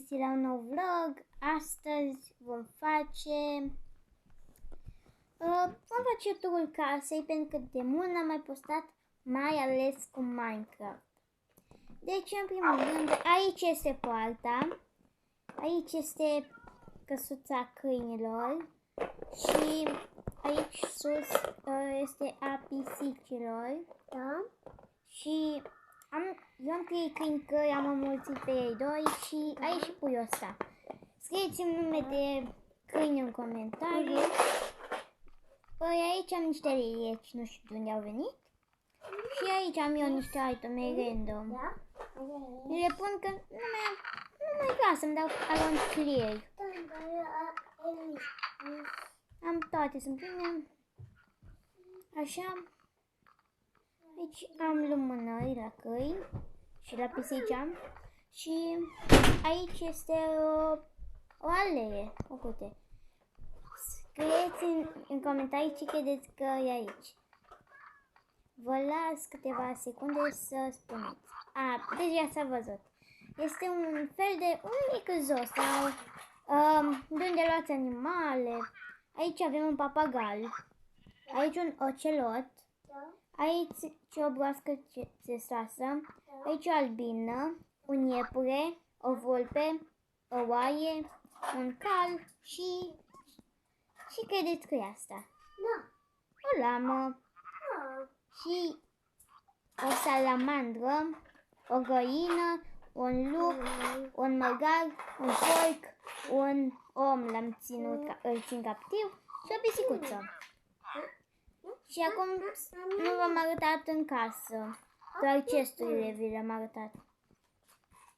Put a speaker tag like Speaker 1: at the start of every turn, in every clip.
Speaker 1: găsit la un nou vlog. Astăzi vom face turul casei, pentru că de mult n-am mai postat, mai ales cu Minecraft. Deci, în primul rând, aici este poarta, aici este căsuța câinilor și aici sus este a pisicilor. Da? Și eu am 3 câini, că am înmulțit pe ei 2 și aici și puiul ăsta. Scrieți-mi nume de câini în comentarii. Păi aici am niște lilieci, nu știu de unde au venit. Și aici am eu niște iteme random. Le pun că nu mai vreau să-mi dau aloncirieri. Am toate, sunt prime. Așa. Aici am lumânări la câini și la pisici am. Și aici este o alee. Uite. Scrieți în comentarii ce credeți că e aici. Vă las câteva secunde să spuneți. Deja s-a văzut. Este un fel de un mic zoo sau de unde luați animale. Aici avem un papagal. Aici un ocelot. Aici o broască țesoasă. Aici o albină, un iepure, o vulpe, o oaie, un cal și credeți că e asta? Da. O lamă. Și o salamandră, o găină, un lup, un măgar, un porc, un om îl țin captiv și o pisicuță. Și acum nu v-am arătat în casă, doar chesturile vi le-am arătat.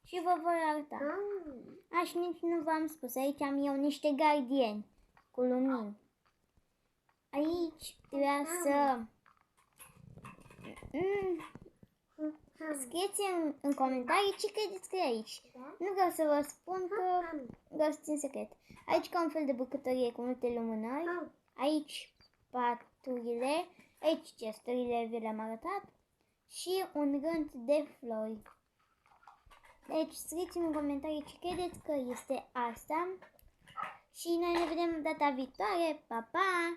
Speaker 1: Și vă voi arăta. Și nici nu v-am spus, aici am eu niște gardieni cu lumini. Aici trebuia să... Scrieți în comentarii ce credeți că e aici. Nu vreau să vă spun că vreau să țin secret. Aici ca un fel de bucătărie cu multe lumânări. Aici paturile. Aici chesturile vi le-am arătat. Și un rând de flori. Deci scrieți în comentarii ce credeți că este asta. Și noi ne vedem data viitoare. Pa, pa!